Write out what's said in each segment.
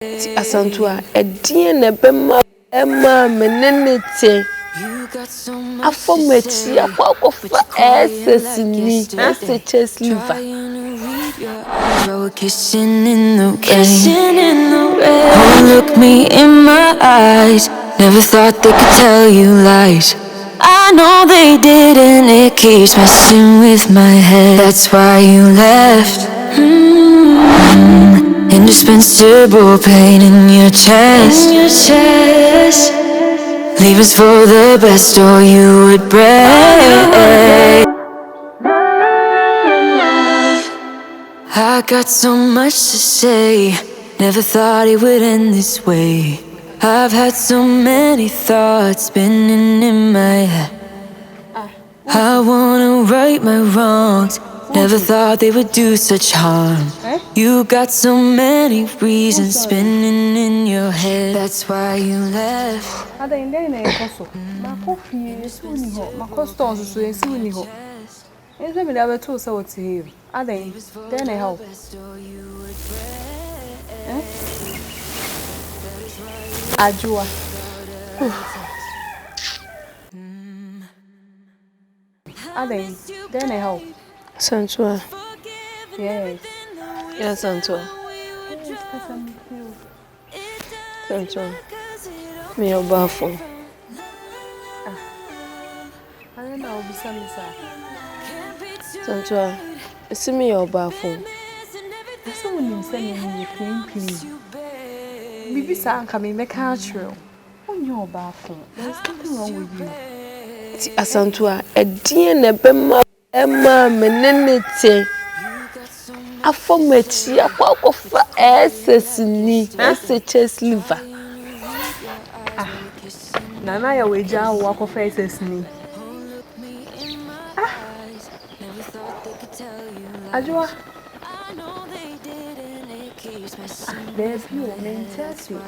Asantua, a dear Nebema, Emma, Menenete. A format, a walk of SS in me, SHS liver. Kissing in the rain. Oh, look me in my eyes. Never thought they could tell you lies. I know they didn't, it keeps messing with my head. That's why you left. Indispensable pain in your chest. Leave us for the best or you would break. I got so much to say. Never thought it would end this way. I've had so many thoughts spinning in my head. I wanna right my wrongs. Never thought they would do such harm. You got so many reasons spinning in your head. That's why you left. Ajua. Then I help. Santua. Yes. Yes, Santua. Santua. Me your baffle. I don't know, be some Santua. See me your baffle. Someone sending me clean. Bibi San coming make natural. On your bathroom. There's nothing wrong with you. Asantua, a dear Nebema, Emma, Menenete. A format, a walk of SS in me, SHS liver. Nana, your way down walk of faces me. Ajua. There's no name tells you.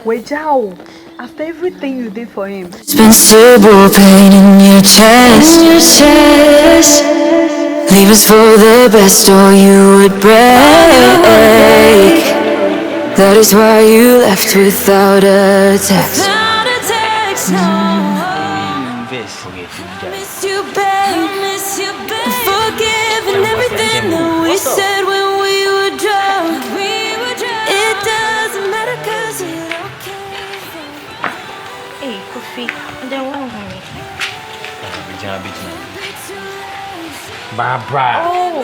Wejao, after everything you did for him. Invincible pain in your chest. Leave us for the best or you would break. That is why you left without a text. Miss you, babe. Forgiving everything that we said when we were drunk. It doesn't matter 'cause it's okay. Hey, Kofi, then what am I? Barbara. Oh,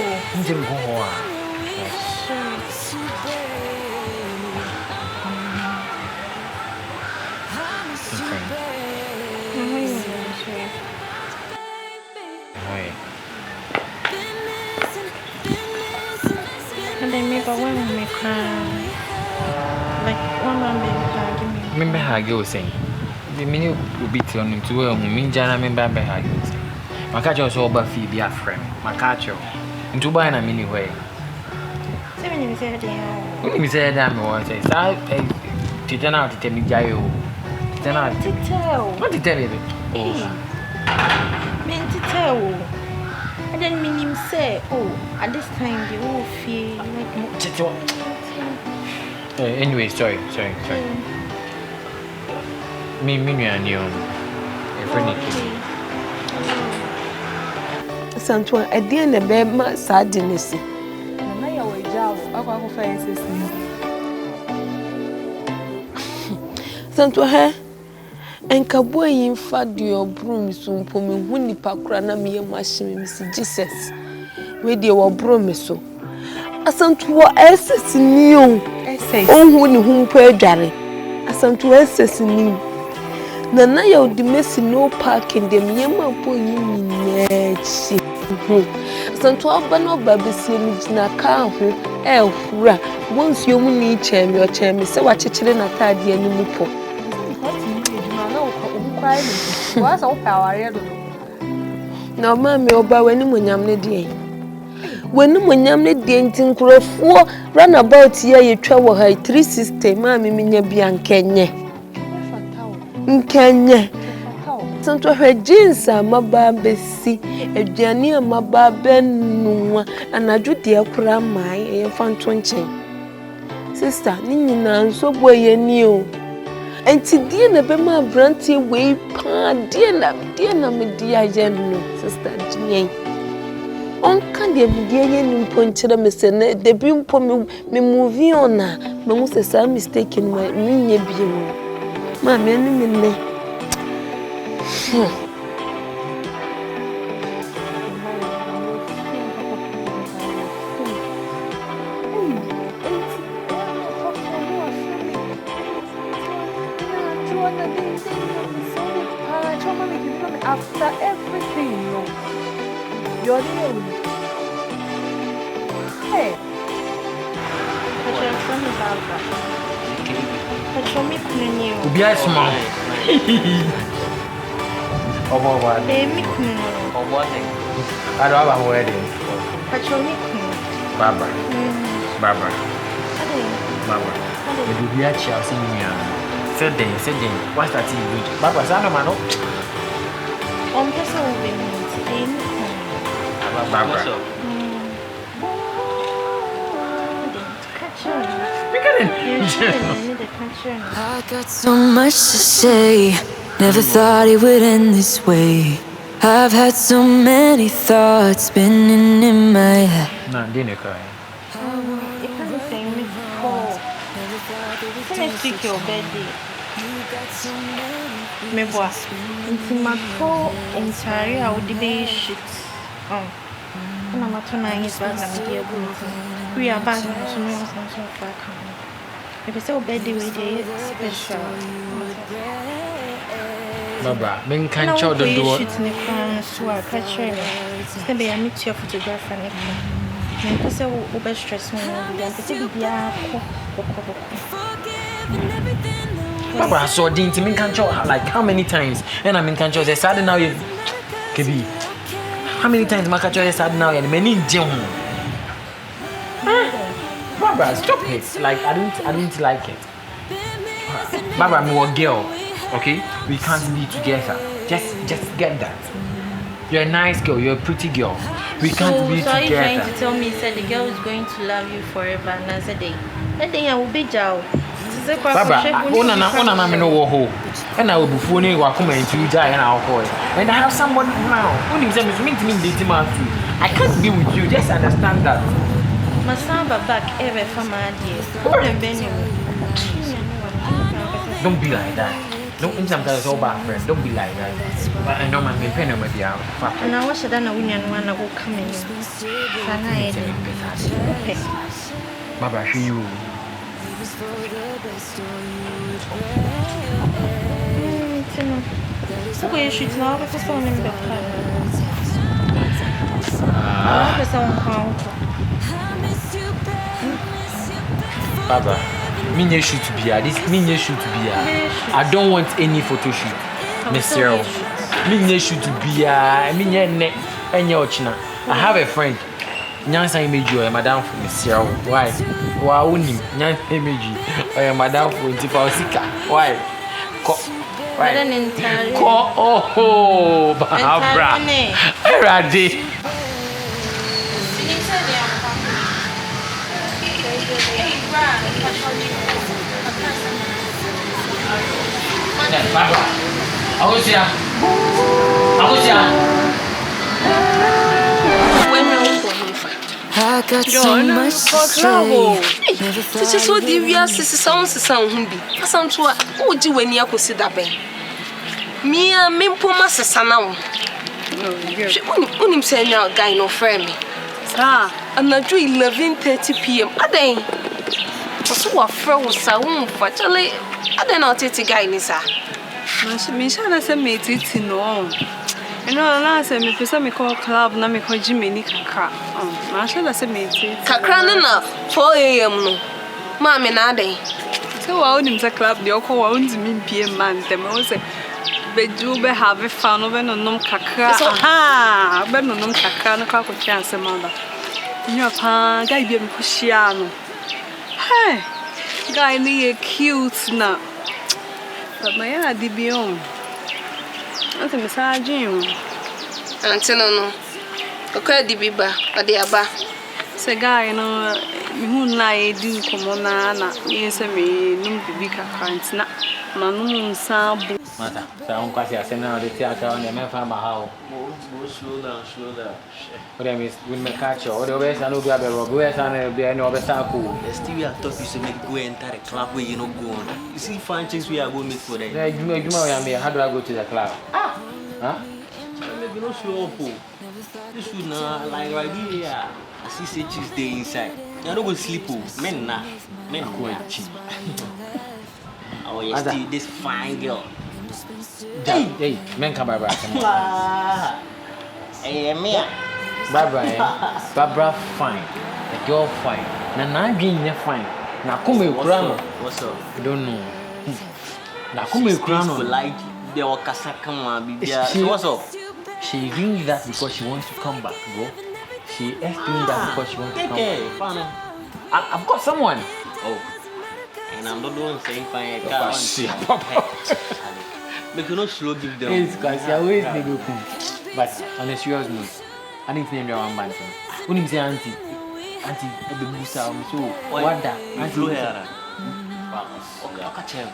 and then maybe when we cry, like one man give me. Remember how you were saying? The mini will be turned into a Minjana member by how you say. My catcher was all but be a friend. My catcher. Into buying a mini way. When you said When you say that, I say, I turn out to tell me Jayo. Turn out to tell. What did you tell me? Meant to tell. And then mean him say, oh, at this time the whole feel like Anyway, sorry. Me and you. Santua, a dear Nebema, sadness. Nana, your way down walk of faces me. Santua, eh? And Kaboy in fad your broom soon for me, Winnie Pacrana, me and my Miss Jesus. Where they were bromeso. Asantua SS new. Oh, whom per Jarry. Asantua SS new. Nana, you the messy no parking, the Miyama boy in she. Santua Bano Baby Simina car, Elfra. Once you need chamber or chamber, so what children are tired, the enemy po. What's all power? No, mammy, or by when you yam the day. When you yam the day, think for run about here, you travel her 360, mammy, Minya Biankenya. Kenya. Santo her jeans are my baby, a Jania, my baby, and I do dear Kuramai, a fan 20. Sister, Nina, so boy, you knew. And today, the Bema Branty way, dear, me dear, Sister Jenny. On candy, dear, you point to the message, the beam for me moving on now. Mamma says I'm mistaken, my mean, Mammy, and after everything, no. You're the hey. But you're from the Baba. But you're me clean you. Be a small. Oh, what? They me clean. Oh, what? I don't have a wedding. But you're me clean. Barbara. Barbara. Barbara. You do be a child singing me. Said then. What's that thing? Barbara, son of man. On person will be me. Barbara. I got so much to say. Never thought it would end this way. I've had so many thoughts spinning in my head. No, didn't cry. You can't say me before. Next week your birthday. Me boss. Into my toe entire I would be shit. And I'm not trying to back and be a good. We are back to me or something back. If it's your birthday with special. Barbara, men can't show the door. Shoot me from so I catch you. Maybe I meet your photographer and everything. Because I will be stressed when I'm Barbara, so didn't mean can't show like how many times? And I mean can't show the sad now you Kebi. How many times my catch is sad now and many jam. Barbara, stop it. Like I didn't like it. Barbara, I'm a girl. Okay? We can't be together. Just get that. You're a nice girl, you're a pretty girl. We can't be together. So are you trying to tell me that the girl is going to love you forever and as a day? That day I will be jail. Barbara, I know who. And I will be phoning or come into you and I'll call it. And I have someone now. Only them is meant to mean dating man too. I can't be with you, just understand that. My son back ever from my ideas. Don't be like that. Don't sometimes it's all bad friends. Don't be like that. But I know my pen will be out. And I wish I done a win and one I will come in. Barbara, I see you. So we should now have a phone in the Barbara, me shoot to be this. Me shoot to be I don't want any photo shoot. Miss Cyril. Me shoot to be I have a friend. NYANSA image or madam for Miss Cyril. Why? Why only NYANSA image or madam for Intifalsica? Why? Oh, Barbara. Ready. Barbara. Awusia. I got so much to say. This is what the sounds humbi. Some to what do when you could sit up. Me and Mimpoma Sasana. Unim saying now, guy, no friend me. Ah, and I do 11:30 p.m. a day. So what froze sound for Charlie? I don't know what guy is. Me shall say me it no. And I say me pesa me call club na me call Jimmy ni kakra. I shall say me it. Kakra na 4 a.m. no. Mama na day. So I own him the club the oko wa unzi me PM man them I say beju be have fun over no nom kakra. Aha, be no nom kakra no kwa ko chance mama. Nyo pa guy be me kushia no. Hey, guy ni cute na. But my adibion. I'm massaging. Until no. Okay, the biba, but the aba. Say, guy, no, who lie didn't come on, yes, I may no be can't na no sample. Mata, so quite a seminar the theater on the man from how. Slow down. What I miss with my catcher, or the best I know, be a robust and be any other circle. Still, we are talking to make go enter a club where you know go on. You see, fine things we are going to meet for them. Yeah, you know, how do I go to the club? Huh? Maybe no slow up. This should not like right here. I see say Tuesday inside. I don't go sleep. Men go and cheap. Oh, yes, this fine girl. Hey, men come by. Hey, me. Barbara fine. The girl fine. Now being fine. Now come with Grano. What's up? I don't know. Now come with Grano. Like the Okasaka. So what's up? She's doing that because she wants to come back, bro. She is doing that because she wants to come back. I've got someone. Oh. And I'm not doing saying fine. Make you not slow give them. It's because you're always maybe cool. But on a serious note, I didn't name your one man. When you say auntie, the Musa, so what that? Auntie Loher. Okay, catch him.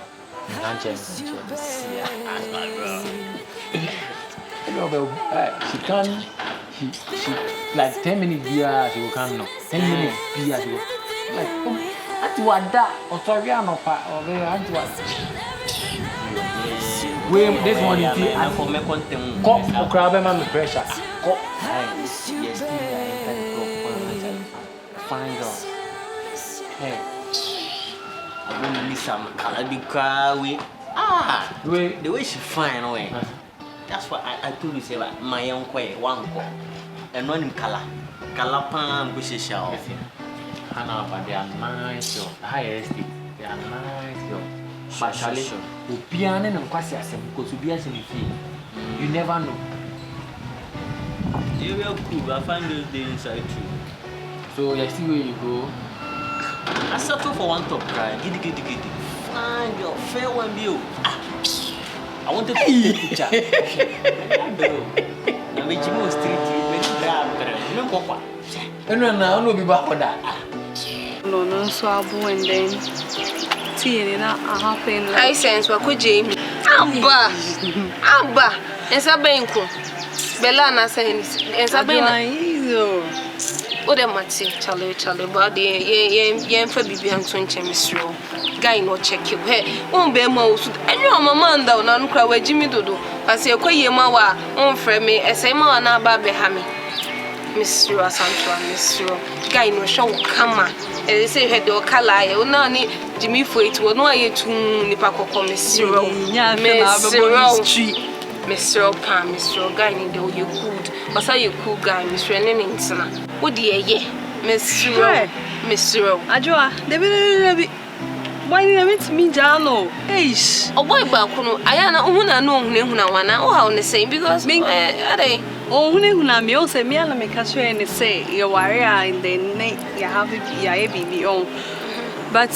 She can't. She like 10 minutes beer, she will come now. 10 minutes beer, she will like. Auntie what that? Or sorry, I'm not part of it. Auntie what? Wait, this one is the for me content. Cop or crab and pressure. Cop. Yes, fine girl. Hey, I'm gonna miss some Calabi crowd. The way she fine away. That's what I told you say like my own way, one call. And one in color. Calapan, which is show. Hannah, but they are nice, yo. Highest, they are nice, yo. But Charlie, the piano and Quasias, because we are in the you never know. You will cool, I find those days inside too. So, you see where you go. I settle for one top cry. Giddy. Fine girl, fair one view. I wanted to take a picture. I made you more street, you know what? And now, no be back for that. No, so I'll go and then tea and a happen. I sense what could Jamie. Abba, and Sabenko. Bellana says, and Sabina. Oh, the Matty, Charlie, but the yen for Bibian Twincham is raw. Guy no check you. Hey, won't be most. And your mamma down on cry where Jimmy Dodo. I say, okay, Mawa, on frame me, as a man, Baby Hammy. Miss Ro Santua, Miss Ro. Guy no show come. And they say, head or Calai, or Nanny, Jimmy for it, or no, I to Nipaco, Miss Ro. Mr. Palm, Mr. Guy, you could, but say you cool guy, Mr. Nennington. What dear, ye, Miss Ro, Ajua, they will why did I meet me, Jano? Eish, oh, boy, Bakuno, I am a no one, or how they say, because being a day. Oh, Nuna, also, me and make us and say, you warrior in the night, you have it, be on. But,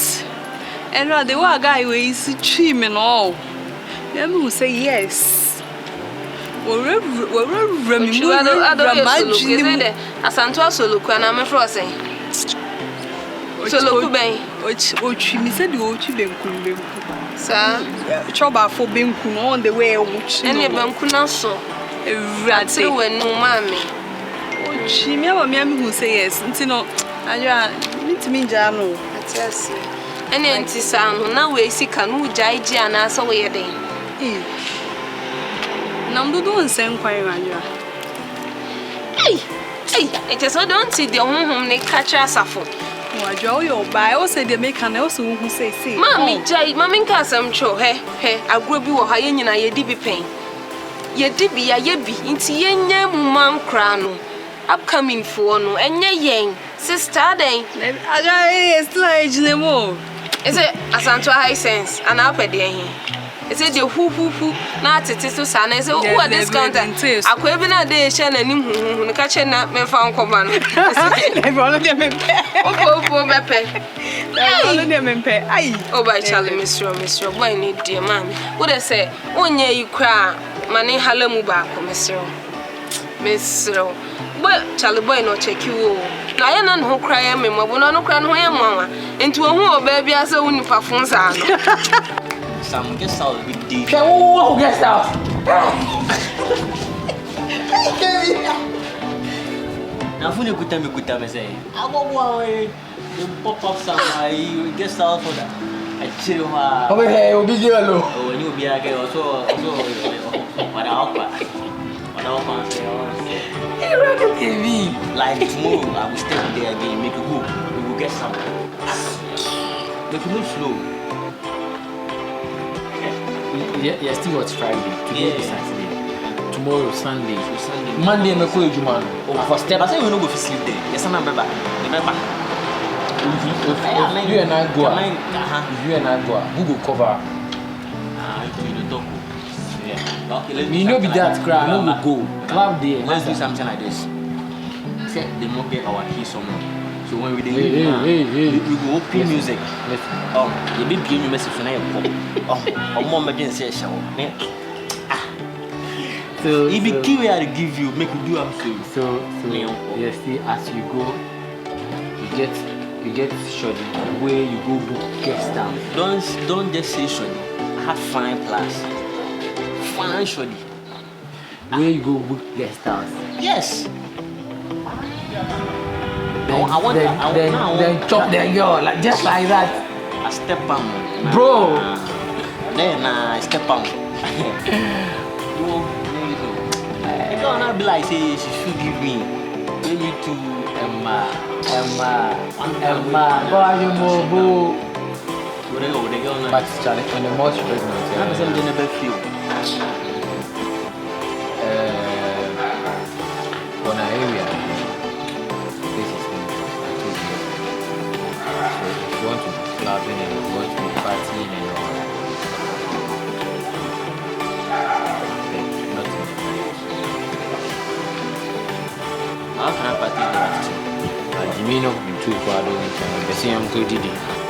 and the war guy is cheap and all. Them who say yes. Asantua solo kwana me frose. Solo ku ben. Ochi mi said ochi benku. Sa choba for benku no on the way ochi. Ene benku na so. Ewrate we no mami. Ochi me aba me who say yes. Nti no ajua mitimi ja no. Atiasi. Ene nti sa no na we sika no jaiji ana so we den. Namdo don't send quite manual. Hey, it is so don't see the home they catch us for. What you buy also they make an also who say, Mammy, Jay, Mammy Cassam cho, hey, I grow you or high in a dibby pain. Ye dibby, a yebby, into yen mum crown. Upcoming for no, and ye yang, sister day. I still age them all. Is it a Santo high sense, and up at the end? Is it the who, not it is to son? Is it what this content? I could even a day shell and him catching up me found command. Everyone of them in oh, by Charlie, Mr. Why need dear mammy? What I say, 1 year you cry, money halamu back, Mr. But Charlie Boy, not check you. Na ye na no kra ya memo bo no kra no ho ye mwanwa. Enti wo hu oba bia se wo nipa fonsa no. Some guest house with the. Who guest house? Now, if you could me say, I go away. You pop up somewhere, you guest house for that. I chill her. Over here, you'll be yellow. Oh, and you'll be again also. What I say, Hey, Rocket TV. like tomorrow, I will stay there again, make you go. We will get something. Make you move slow. Yeah, still what's Friday. Today is Saturday. Tomorrow Sunday. Sunday. Monday, I'm going to man. For step, I say we no go sleep there. Yes, I'm remember. If you and I go, if you and I go, who go cover? You don't talk. Yeah. Okay, let's. Me no be that crowd. No will go. Club day. Let's do something like this. Say they not get our key somewhere. So when we we go open music. You be giving me message for now. Mom again say show. So it be key where I give you, make you do am so yes, see as you go, you get shoddy where you go book guest house. Don't just say shoddy. Have fine class. Fine shoddy. Where you go book guest house. Yes. Then chop the girl like just like that. I step on, bro. Then I step on. It gonna be like say she should give me. Maybe to Emma. Boy, you move. But Charlie, when the most pregnant, I'm saying they never feel. On our area, this is the so if you want to be clubbing and you want to be partying and all, not in the night. How can I party in the afternoon? Jimmy, no, you too, but I don't think the same good idea.